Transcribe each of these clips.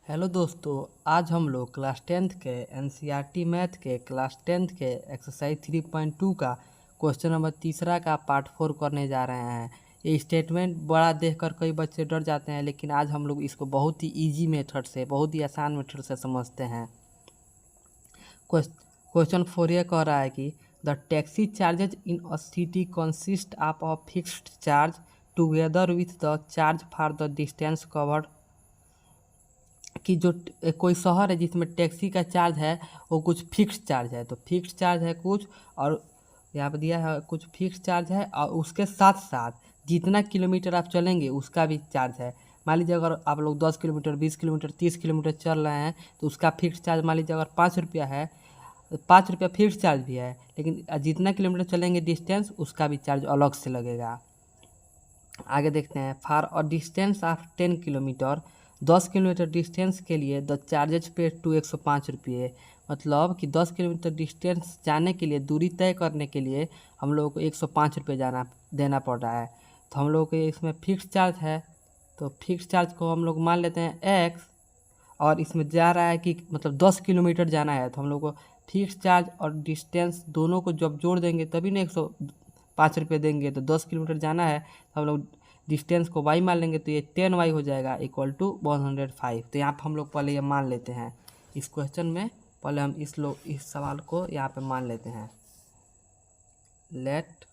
Hello दोस्तों, आज हम लोग क्लास टेंथ के एनसीईआरटी मैथ के क्लास टेंथ के एक्सरसाइज 3.2 का क्वेश्चन नंबर तीसरा का पार्ट 4 करने जा रहे हैं। ये स्टेटमेंट बड़ा देखकर कई बच्चे डर जाते हैं, लेकिन आज हम लोग इसको बहुत ही इजी मेथड से, बहुत ही आसान मेथड से समझते हैं। क्वेश्चन 4 ये कह रहा है कि the taxi charges in a city consist of a fixed charge together with the charge for the distance covered. कि जो कोई शहर है जिसमें टैक्सी का चार्ज है वो कुछ फिक्स चार्ज है, तो फिक्स चार्ज है कुछ, और यहाँ पर दिया है कुछ फिक्स चार्ज है, और उसके साथ साथ जितना किलोमीटर आप चलेंगे उसका भी चार्ज है। मान लीजिए अगर आप लोग 10 किलोमीटर, 20 किलोमीटर, 30 किलोमीटर चल रहे हैं तो उसका फिक्स चार्ज मान लीजिए अगर 5 रुपया है, तो 5 रुपया फिक्स चार्ज भी है, लेकिन जितना किलोमीटर चलेंगे डिस्टेंस उसका भी चार्ज अलग से लगेगा। आगे देखते हैं। For a distance of 10 kilometre, 10 kilometre distance के लिए द चार्जेज पे टू 105 रुपये। मतलब कि 10 किलोमीटर डिस्टेंस जाने के लिए, दूरी तय करने के लिए हम लोगों को 105 रुपये देना पड़ रहा है। तो हम लोग को इसमें फिक्स चार्ज है, तो फिक्स चार्ज को हम लोग मान लेते हैं एक्स, और इसमें जा रहा है कि मतलब 10 किलोमीटर जाना है, तो हम लोग को फिक्स चार्ज और डिस्टेंस दोनों को जब जोड़ देंगे तभी ना 105 रुपये देंगे। तो 10 किलोमीटर जाना है तो हम लोग डिस्टेंस को वाई मान लेंगे, तो ये 10y हो जाएगा इक्वल टू 105। तो यहाँ पर हम लोग पहले ये मान लेते हैं। इस क्वेश्चन में पहले हम इस सवाल को यहाँ पे मान लेते हैं। Let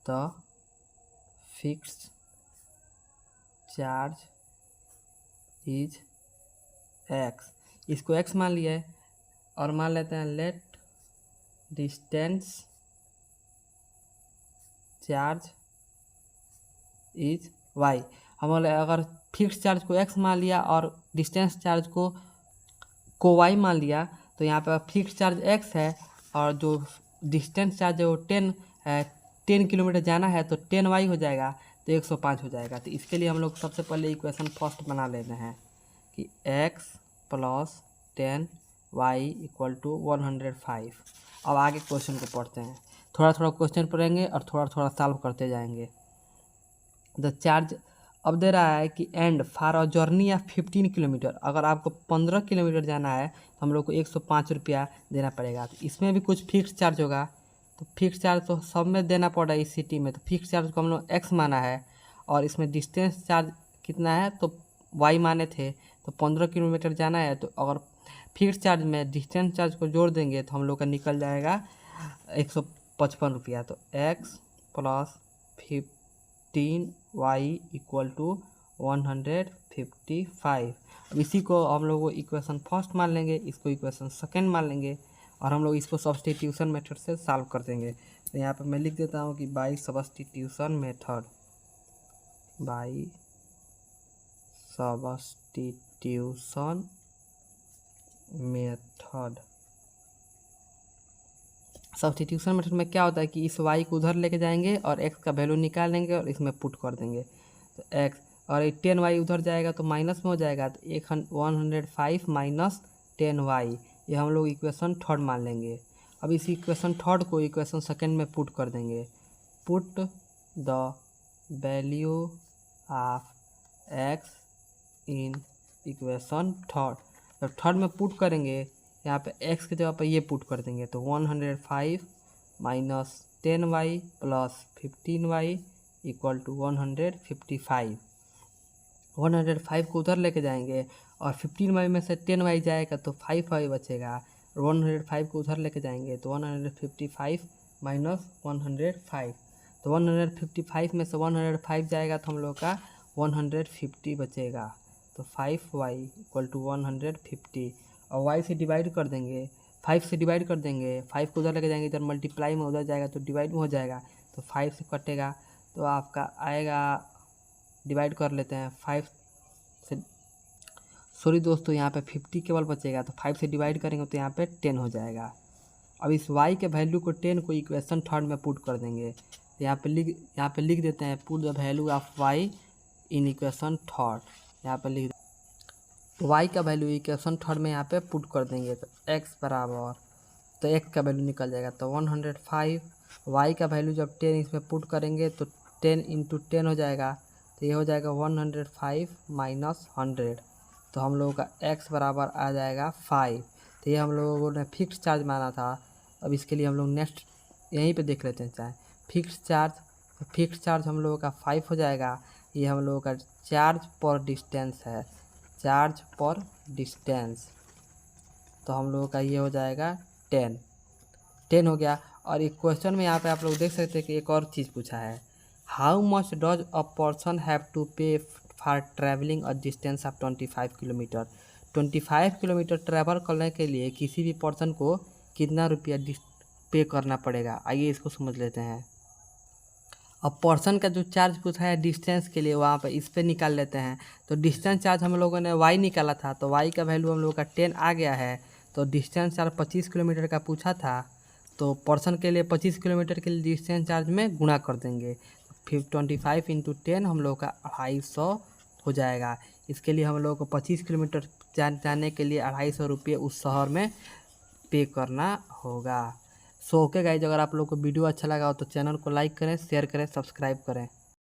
the fixed charge is x, इसको एक्स मान लिया है, और मान लेते हैं let distance charge is y. हम अगर फिक्स चार्ज को एक्स मान लिया और डिस्टेंस चार्ज को वाई मान लिया, तो यहाँ पर फिक्स चार्ज एक्स है और जो डिस्टेंस चार्ज है वो 10 है। 10 किलोमीटर जाना है तो 10y हो जाएगा, तो 105 हो जाएगा। तो इसके लिए हम लोग सबसे पहले इक्वेशन फर्स्ट बना लेते हैं कि x plus 10y equal to 105। अब आगे क्वेश्चन को पढ़ते हैं। थोड़ा थोड़ा क्वेश्चन पढ़ेंगे और थोड़ा थोड़ा सॉल्व करते जाएंगे। द चार्ज अब दे रहा है कि and for a journey of 15 kilometre, अगर आपको 15 किलोमीटर जाना है तो हम लोग को 105 रुपया देना पड़ेगा। तो इसमें भी कुछ फिक्स चार्ज होगा, तो फिक्स चार्ज तो सब में देना पड़ रहा है इस सिटी में, तो फिक्स चार्ज को हम लोग एक्स माना है, और इसमें डिस्टेंस चार्ज कितना है तो वाई माने थे। तो 15 किलोमीटर जाना है, तो अगर फिक्स चार्ज में डिस्टेंस चार्ज को जोड़ देंगे तो हम लोग का निकल जाएगा 155 रुपया। तो x plus 15y equal to 155। अब इसी को हम लोग को इक्वेशन फर्स्ट मान लेंगे, इसको इक्वेशन सेकंड मान लेंगे, और हम लोग इसको सब्स्टिट्यूशन मेथड से सॉल्व कर देंगे। तो यहाँ पे मैं लिख देता हूँ कि by substitution method, by substitution method. Substitution method में क्या होता है कि इस y को उधर लेके जाएंगे और x का वैल्यू निकाल लेंगे और इसमें पुट कर देंगे, तो x और 10y उधर जाएगा तो माइनस में हो जाएगा, तो 105 माइनस 10y, ये हम लोग इक्वेशन थर्ड मान लेंगे। अब इस इक्वेशन थर्ड को इक्वेशन सेकंड में पुट कर देंगे। Put the value of x in equation third, जब थर्ड में पुट करेंगे यहाँ पे x की जगह पर ये पुट कर देंगे, तो 105 minus 10y plus 15y equal to 155। 105 को उधर लेके जाएंगे और 15y में से 10y जाएगा तो 5y बचेगा, 105 को उधर लेके जाएंगे तो 155 माइनस 105, तो 155 में से 105 जाएगा तो हम लोग का 150 बचेगा, तो 5y इक्वल टू 150, और y से डिवाइड कर देंगे, 5 से डिवाइड कर देंगे, 5 को उधर लेके जाएंगे, इधर मल्टीप्लाई में उधर जाएगा तो डिवाइड में हो जाएगा, तो 5 से कटेगा तो आपका आएगा, डिवाइड कर लेते हैं 5 से, सॉरी दोस्तों यहाँ पे 50 केवल बचेगा, तो 5 से डिवाइड करेंगे तो यहाँ पे 10 हो जाएगा। अब इस y के वैल्यू को 10 को इक्वेशन थर्ड में पुट कर देंगे, तो यहाँ पे लिख देते हैं put the value of y in equation third. यहाँ पे लिख y का वैल्यू इक्वेशन थर्ड में यहाँ पे पुट कर देंगे, तो x बराबर, तो x का वैल्यू निकल जाएगा, तो 105, y का वैल्यू जब 10 इसमें पुट करेंगे तो 10 इंटू 10 हो जाएगा, तो ये हो जाएगा 105 माइनस 100, तो हम लोगों का x बराबर आ जाएगा 5। तो ये हम लोगों ने फिक्स चार्ज माना था। अब इसके लिए हम लोग नेक्स्ट यहीं पे देख लेते हैं चाहे फिक्स चार्ज हम लोगों का 5 हो जाएगा। ये हम लोगों का चार्ज पर डिस्टेंस है, चार्ज पर डिस्टेंस। तो हम लोगों का ये हो जाएगा 10 हो गया। और एक क्वेश्चन में यहाँ पे आप लोग देख सकते हैं कि एक और चीज़ पूछा है, how much does a person have to pay for travelling a distance of 25 kilometre. 25 kilometre travel करने के लिए किसी भी पर्सन को कितना रुपया पे करना पड़ेगा, आइए इसको समझ लेते हैं। अब पर्सन का जो चार्ज पूछा है डिस्टेंस के लिए, वहाँ पे इस पर निकाल लेते हैं। तो डिस्टेंस चार्ज हम लोगों ने y निकाला था, तो y का वैल्यू हम लोगों का 10 आ गया है। तो डिस्टेंस चार्ज 25 किलोमीटर का पूछा था, तो पर्सन के लिए 25 किलोमीटर के लिए डिस्टेंस चार्ज में गुणा कर देंगे। फिर 25 इंटू 10 हम लोग का 250 हो जाएगा। इसके लिए हम लोग को 25 किलोमीटर जाने के लिए 250 रुपये उस शहर में पे करना होगा। सो ओके गाइज, अगर आप लोग को वीडियो अच्छा लगा हो तो चैनल को लाइक करें, शेयर करें, सब्सक्राइब करें।